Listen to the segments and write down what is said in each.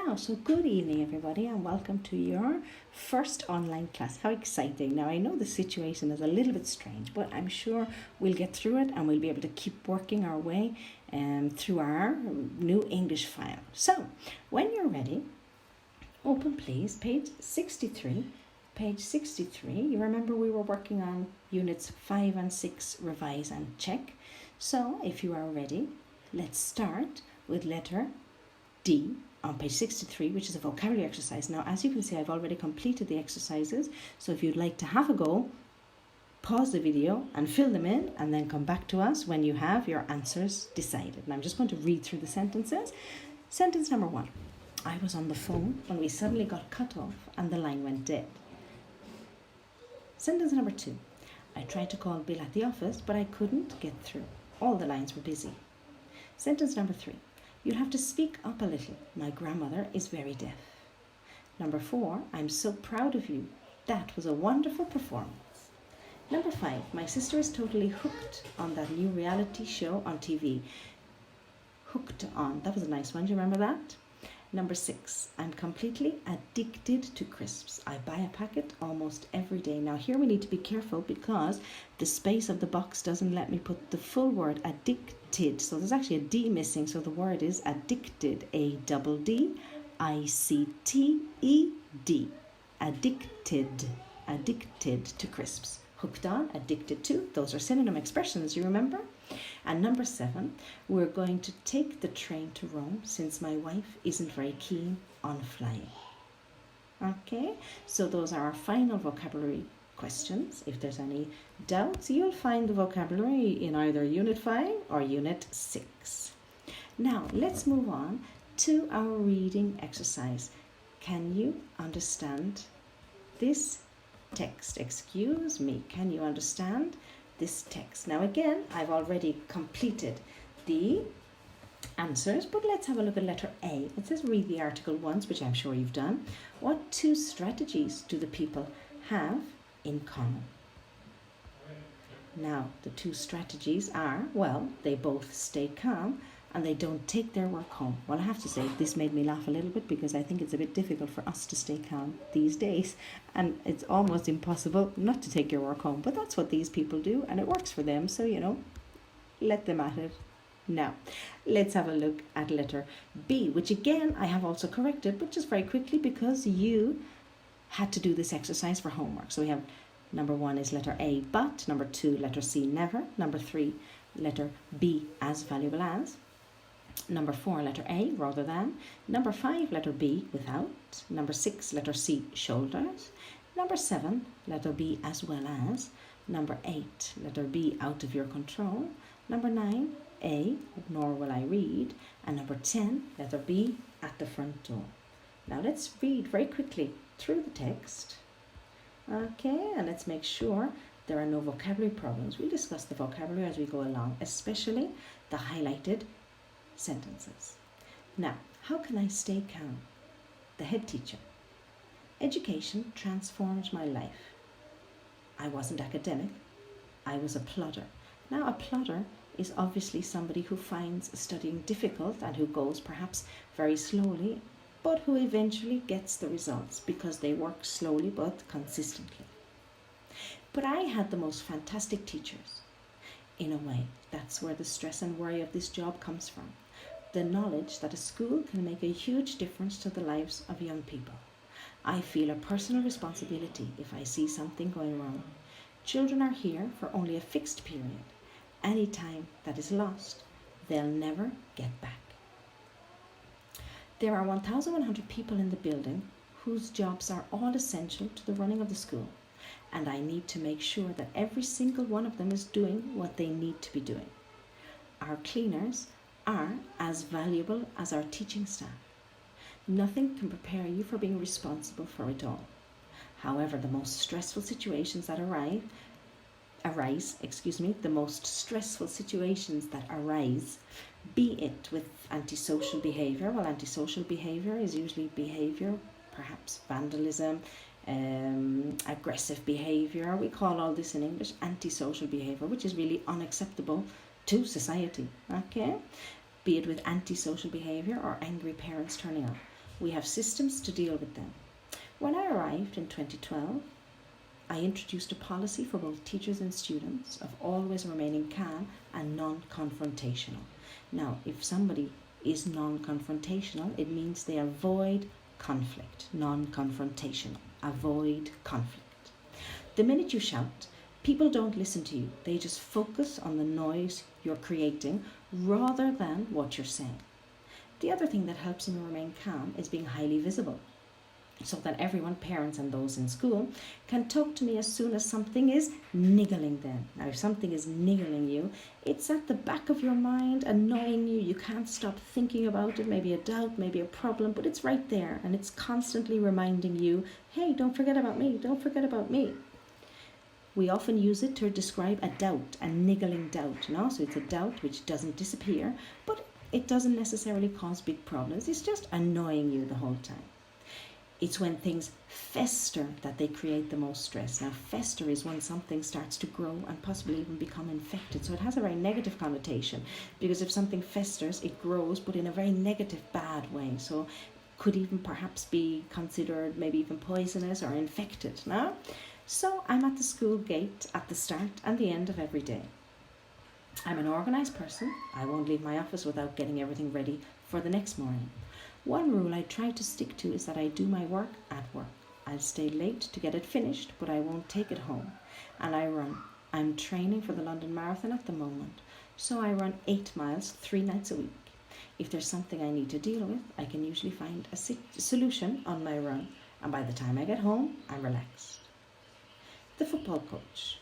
Now, so good evening, everybody, and welcome to your first online class. How exciting! Now, I know the situation is a little bit strange, but I'm sure we'll get through it and we'll be able to keep working our way through our new English file. So, when you're ready, open please page 63. Page 63, you remember we were working on units 5 and 6, revise and check. So, if you are ready, let's start with letter D on page 63, which is a vocabulary exercise. Now, as you can see, I've already completed the exercises. So if you'd like to have a go, pause the video and fill them in and then come back to us when you have your answers decided. And I'm just going to read through the sentences. Sentence number 1. I was on the phone when we suddenly got cut off and the line went dead. Sentence number 2. I tried to call Bill at the office, but I couldn't get through. All the lines were busy. Sentence number 3. You'll have to speak up a little. My grandmother is very deaf. Number 4, I'm so proud of you. That was a wonderful performance. Number 5, my sister is totally hooked on that new reality show on TV. Hooked on, that was a nice one, do you remember that? Number 6, I'm completely addicted to crisps. I buy a packet almost every day. Now here we need to be careful because the space of the box doesn't let me put the full word addicted. So there's actually a D missing, so the word is addicted. ADDICTED. Addicted to crisps. Hooked on, addicted to. Those are synonym expressions, you remember? And number 7, we're going to take the train to Rome since my wife isn't very keen on flying. Okay, so those are our final vocabulary questions. If there's any doubts, you'll find the vocabulary in either Unit 5 or Unit 6. Now, let's move on to our reading exercise. Can you understand this text? Excuse me, can you understand this text? Now again, I've already completed the answers, but let's have a look at letter A. It says read the article once, which I'm sure you've done. What 2 strategies do the people have in common? Now, the 2 strategies are, well, they both stay calm and they don't take their work home. Well, I have to say, this made me laugh a little bit because I think it's a bit difficult for us to stay calm these days, and it's almost impossible not to take your work home. But that's what these people do, and it works for them, so, let them at it. Now, let's have a look at letter B, which again, I have also corrected, but just very quickly because you had to do this exercise for homework. So we have number 1 is letter A, but. Number 2, letter C, never. Number 3, letter B, as valuable as. Number 4, letter A, rather than. Number 5, letter B, without. Number 6, letter C, shoulders. Number 7, letter B, as well as. Number 8, letter B, out of your control. Number 9, A, nor will I read. And number 10, letter B, at the front door. Now let's read very quickly through the text. Okay, and let's make sure there are no vocabulary problems. We'll discuss the vocabulary as we go along, especially the highlighted sentences. Now, how can I stay calm? The head teacher. Education transformed my life. I wasn't academic. I was a plodder. Now, a plodder is obviously somebody who finds studying difficult and who goes perhaps very slowly, but who eventually gets the results because they work slowly but consistently. But I had the most fantastic teachers. In a way, that's where the stress and worry of this job comes from. The knowledge that a school can make a huge difference to the lives of young people. I feel a personal responsibility if I see something going wrong. Children are here for only a fixed period. Any time that is lost, they'll never get back. There are 1,100 people in the building whose jobs are all essential to the running of the school, and I need to make sure that every single one of them is doing what they need to be doing. Our cleaners are as valuable as our teaching staff. Nothing can prepare you for being responsible for it all. However, the most stressful situations that arise, be it with antisocial behaviour. Well, antisocial behaviour is usually behaviour, perhaps vandalism, aggressive behaviour. We call all this in English antisocial behaviour, which is really unacceptable to society, okay? Be it with antisocial behaviour or angry parents turning up. We have systems to deal with them. When I arrived in 2012, I introduced a policy for both teachers and students of always remaining calm and non-confrontational. Now, if somebody is non-confrontational, it means they avoid conflict. Non-confrontational. Avoid conflict. The minute you shout, people don't listen to you. They just focus on the noise you're creating rather than what you're saying. The other thing that helps me remain calm is being highly visible, so that everyone, parents and those in school, can talk to me as soon as something is niggling them. Now, if something is niggling you, it's at the back of your mind, annoying you. You can't stop thinking about it, maybe a doubt, maybe a problem, but it's right there, and it's constantly reminding you, hey, don't forget about me, don't forget about me. We often use it to describe a doubt, a niggling doubt, So it's a doubt which doesn't disappear, but it doesn't necessarily cause big problems. It's just annoying you the whole time. It's when things fester that they create the most stress. Now, fester is when something starts to grow and possibly even become infected. So it has a very negative connotation, because if something festers, it grows, but in a very negative, bad way. So could even perhaps be considered maybe even poisonous or infected. No? So I'm at the school gate at the start and the end of every day. I'm an organised person. I won't leave my office without getting everything ready for the next morning. One rule I try to stick to is that I do my work at work. I'll stay late to get it finished, but I won't take it home. And I run. I'm training for the London Marathon at the moment, so I run 8 miles 3 nights a week. If there's something I need to deal with, I can usually find a solution on my run, and by the time I get home, I'm relaxed. The football coach.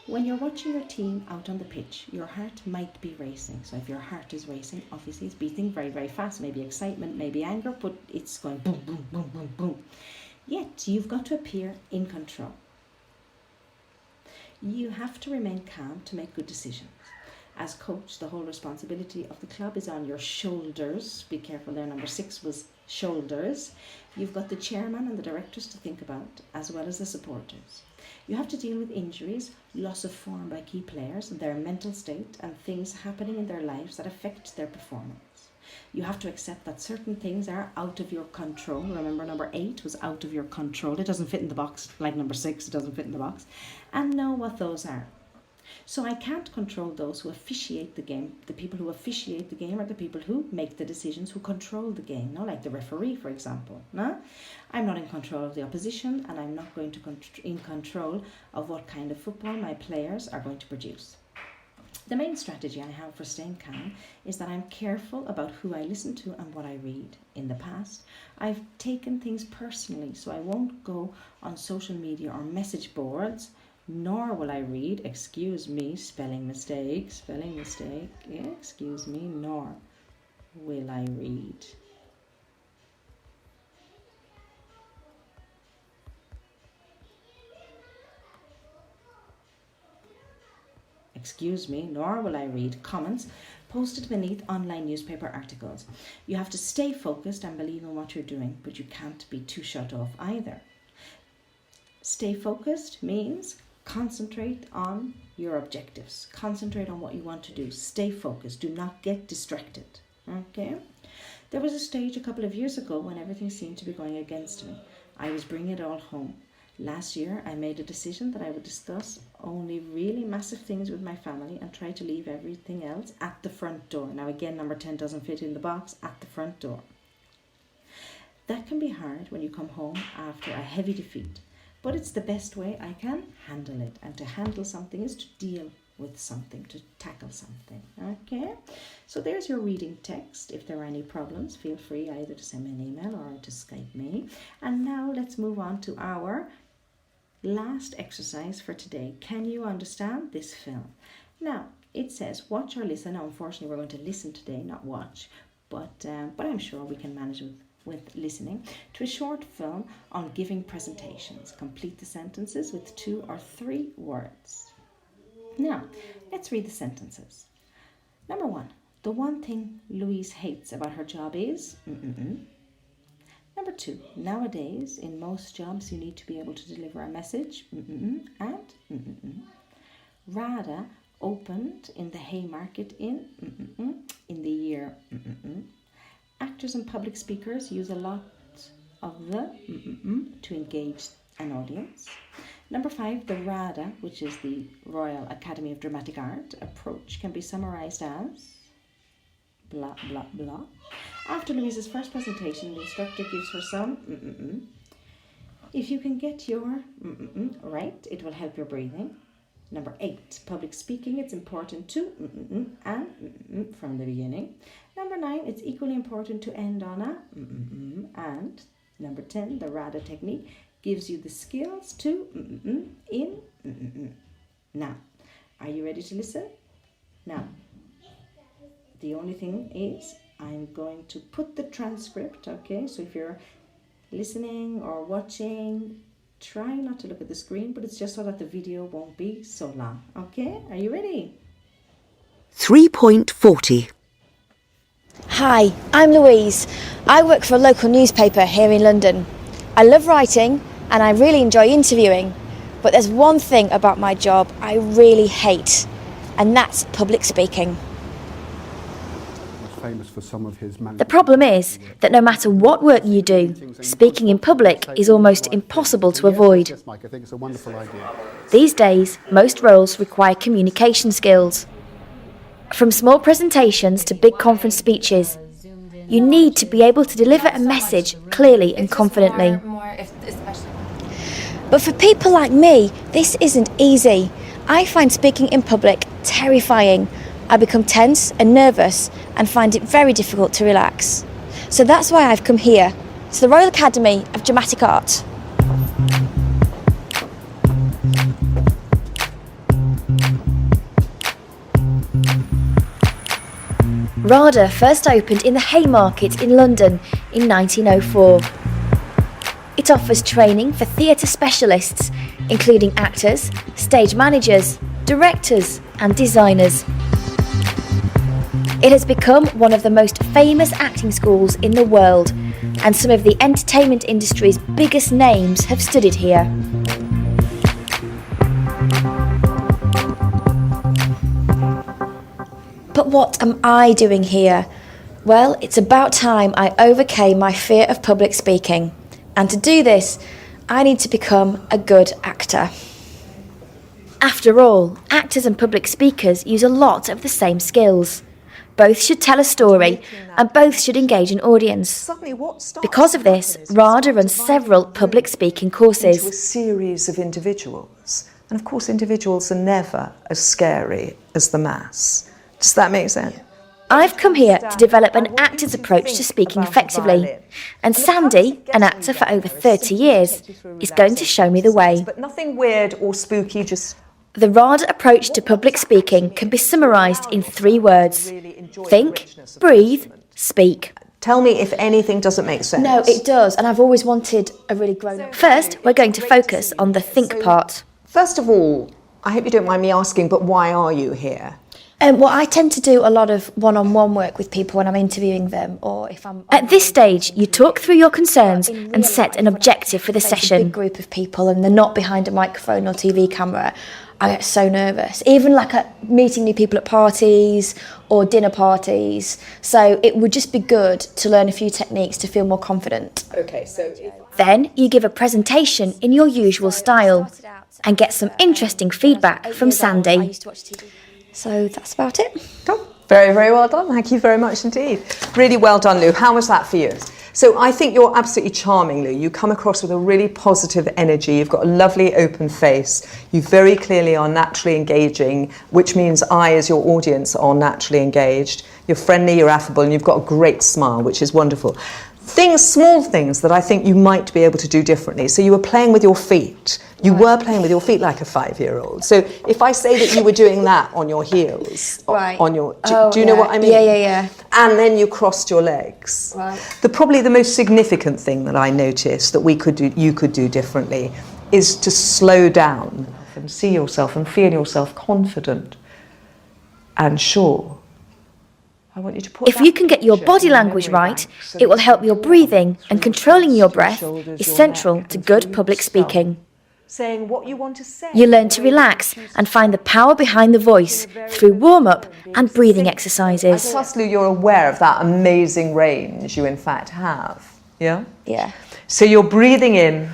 When you're watching your team out on the pitch, your heart might be racing. So if your heart is racing, obviously it's beating very, very fast. Maybe excitement, maybe anger, but it's going boom, boom, boom, boom, boom. Yet you've got to appear in control. You have to remain calm to make good decisions. As coach, the whole responsibility of the club is on your shoulders. Be careful there, number 6 was shoulders. You've got the chairman and the directors to think about, as well as the supporters. You have to deal with injuries, loss of form by key players, their mental state, and things happening in their lives that affect their performance. You have to accept that certain things are out of your control. Remember, number 8 was out of your control. It doesn't fit in the box, like number 6, it doesn't fit in the box. And know what those are. So I can't control those who officiate the game. The people who officiate the game are the people who make the decisions, who control the game, like the referee, for example. I'm not in control of the opposition, and I'm not going to in control of what kind of football my players are going to produce. The main strategy I have for staying calm is that I'm careful about who I listen to and what I read. In the past, I've taken things personally, so I won't go on social media or message boards, nor will I read, excuse me, spelling mistake, excuse me, nor will I read. Excuse me, nor will I read comments posted beneath online newspaper articles. You have to stay focused and believe in what you're doing, but you can't be too shut off either. Stay focused means concentrate on your objectives. Concentrate on what you want to do. Stay focused. Do not get distracted. Okay? There was a stage a couple of years ago when everything seemed to be going against me. I was bringing it all home. Last year, I made a decision that I would discuss only really massive things with my family and try to leave everything else at the front door. Now again, number 10 doesn't fit in the box, at the front door. That can be hard when you come home after a heavy defeat, but it's the best way I can handle it. And to handle something is to deal with something, to tackle something. Okay, so there's your reading text. If there are any problems, feel free either to send me an email or to Skype me. And now let's move on to our last exercise for today. Can you understand this film? Now it says watch or listen. Now unfortunately we're going to listen today, not watch, but I'm sure we can manage with listening to a short film on giving presentations. Complete the sentences with 2 or 3 words. Now, let's read the sentences. Number 1. The one thing Louise hates about her job is... Number 2. Nowadays, in most jobs, you need to be able to deliver a message. And... Rada opened in the Haymarket in the year... actors and public speakers use a lot of the to engage an audience. Number 5, the RADA, which is the Royal Academy of Dramatic Art approach, can be summarized as blah, blah, blah. After Louise's first presentation, the instructor gives her some If you can get your right, it will help your breathing. Number 8, public speaking. It's important to and from the beginning. Number 9, it's equally important to end on a and. Number 10, the RADA technique gives you the skills to in. Now, are you ready to listen? Now, the only thing is I'm going to put the transcript, okay? So if you're listening or watching, try not to look at the screen, but it's just so that the video won't be so long, okay? Are you ready? 3.40. Hi, I'm Louise. I work for a local newspaper here in London. I love writing and I really enjoy interviewing, but there's one thing about my job I really hate, and that's public speaking. Famous for some of his The problem is that no matter what work you do, speaking in public is almost impossible to avoid. Yes, Mike, I think it's a wonderful idea. These days, most roles require communication skills. From small presentations to big conference speeches, you need to be able to deliver a message clearly and confidently. But for people like me, this isn't easy. I find speaking in public terrifying. I become tense and nervous and find it very difficult to relax. So that's why I've come here, to the Royal Academy of Dramatic Art. RADA first opened in the Haymarket in London in 1904. It offers training for theatre specialists, including actors, stage managers, directors and designers. It has become one of the most famous acting schools in the world, and some of the entertainment industry's biggest names have studied here. But what am I doing here? Well, it's about time I overcame my fear of public speaking. And to do this, I need to become a good actor. After all, actors and public speakers use a lot of the same skills. Both should tell a story, and both should engage an audience. Because of this, RADA runs several public speaking courses. Into a series of individuals. And of course, individuals are never as scary as the mass. Does that make sense? I've come here to develop an actor's approach to speaking effectively. And Sandy, an actor for over 30 years, is going to show me the way. But nothing weird or spooky, just... The RADA approach to public speaking can be summarised in 3 words. Think, breathe, speak. Tell me if anything doesn't make sense. No, it does, and I've always wanted a really grown-up. First, we're going to focus on the think part. First of all, I hope you don't mind me asking, but why are you here? Well, I tend to do a lot of one-on-one work with people when I'm interviewing them, or if I'm... At this stage, you talk through your concerns and set an objective for the session. A big group of people and they're not behind a microphone or TV camera. I get so nervous, even like at meeting new people at parties or dinner parties. So it would just be good to learn a few techniques to feel more confident. Okay, so... Then you give a presentation in your usual style and get some interesting feedback from Sandy. So that's about it. Oh, very, very well done. Thank you very much indeed. Really well done, Lou. How was that for you? So I think you're absolutely charming, Lou. You come across with a really positive energy. You've got a lovely open face. You very clearly are naturally engaging, which means I, as your audience, are naturally engaged. You're friendly, you're affable, and you've got a great smile, which is wonderful. Small things that I think you might be able to do differently. So you were playing with your feet. You were playing with your feet like a 5-year-old. So if I say that you were doing that on your heels, on your, do you know what I mean? Yeah. And then you crossed your legs. Right. Probably the most significant thing that I noticed that you could do differently is to slow down and see yourself and feel yourself confident and sure. I want you to put If you can get your body language right, it will help your breathing, and controlling your breath is central to good public speaking. saying what you want to say. You learn to relax and find the power behind the voice through warm-up and breathing exercises. Plus, Lou, you're aware of that amazing range you in fact have, yeah? Yeah. So you're breathing in,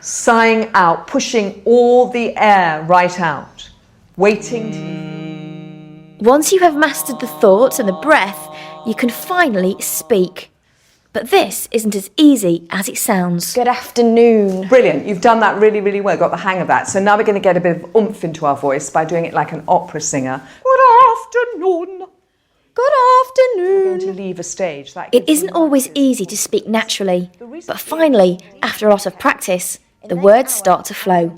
sighing out, pushing all the air right out, waiting. Once you have mastered the thoughts and the breath, you can finally speak. But this isn't as easy as it sounds. Good afternoon. Brilliant, you've done that really, really well, got the hang of that. So now we're going to get a bit of oomph into our voice by doing it like an opera singer. Good afternoon. Good afternoon. We're going to leave a stage. It isn't always easy to speak naturally, but finally, after a lot of practice, the words start to flow.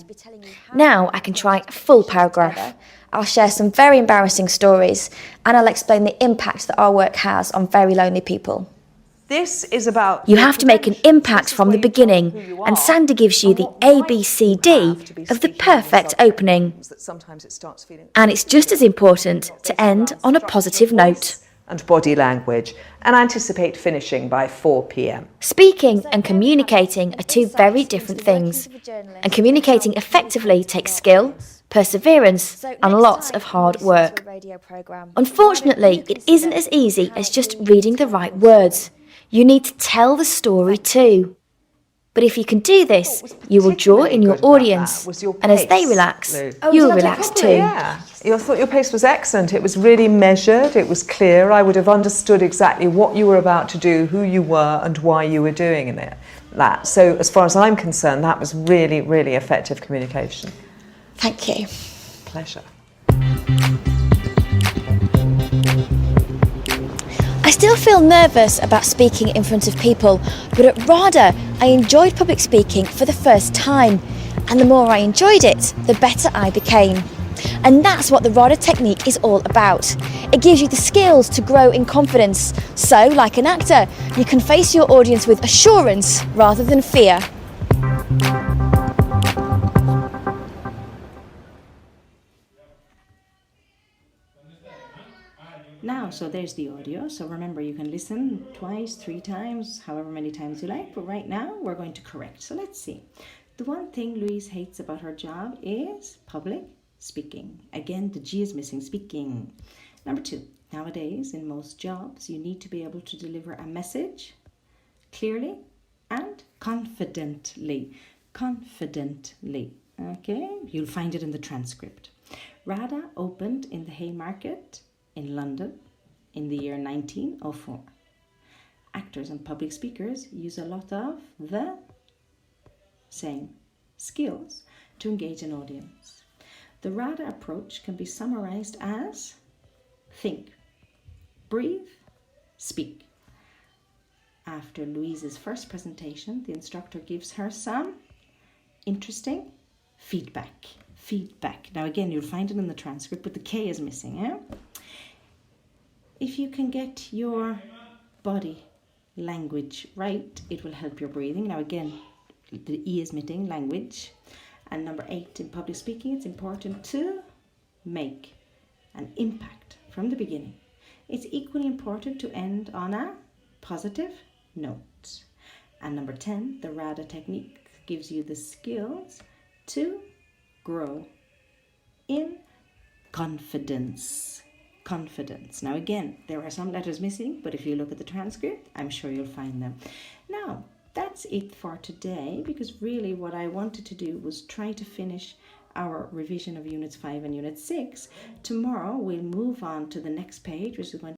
Now I can try a full paragraph. I'll share some very embarrassing stories, and I'll explain the impact that our work has on very lonely people. This is about... You have to make an impact from the beginning, and Sandy gives you the ABCD of the perfect opening. And it's just as important to end on a positive note. And body language, and anticipate finishing by 4 p.m. Speaking and communicating are two very different things, and communicating effectively takes skill, perseverance, and lots of hard work. Unfortunately, it isn't as easy as just reading the right words. You need to tell the story too. But if you can do this, you will draw in your audience, and as they relax, you'll relax too. Yeah, I thought your pace was excellent. It was really measured, it was clear. I would have understood exactly what you were about to do, who you were, and why you were doing that. So as far as I'm concerned, that was really, really effective communication. Thank you. Pleasure. I still feel nervous about speaking in front of people, but at RADA I enjoyed public speaking for the first time, and the more I enjoyed it, the better I became. And that's what the RADA technique is all about. It gives you the skills to grow in confidence, so like an actor, you can face your audience with assurance rather than fear. Now, so there's the audio. So remember, you can listen twice, 3 times, however many times you like. But right now, we're going to correct. So let's see. The one thing Louise hates about her job is public speaking. Again, the G is missing, speaking. Number 2, nowadays, in most jobs, you need to be able to deliver a message clearly and confidently. Confidently. Okay, you'll find it in the transcript. RADA opened in the Haymarket in London in the year 1904. Actors and public speakers use a lot of the same skills to engage an audience. The RADA approach can be summarized as think, breathe, speak. After Louise's first presentation, the instructor gives her some interesting feedback. Now again, you'll find it in the transcript, but the K is missing, eh? If you can get your body language right, it will help your breathing. Now again, the E is missing, language. And number 8, in public speaking, it's important to make an impact from the beginning. It's equally important to end on a positive note. And number 10, the RADA technique gives you the skills to grow in confidence. Now again, there are some letters missing, but if you look at the transcript, I'm sure you'll find them. Now, that's it for today, because really what I wanted to do was try to finish our revision of Units 5 and Unit 6. Tomorrow we'll move on to the next page, which is going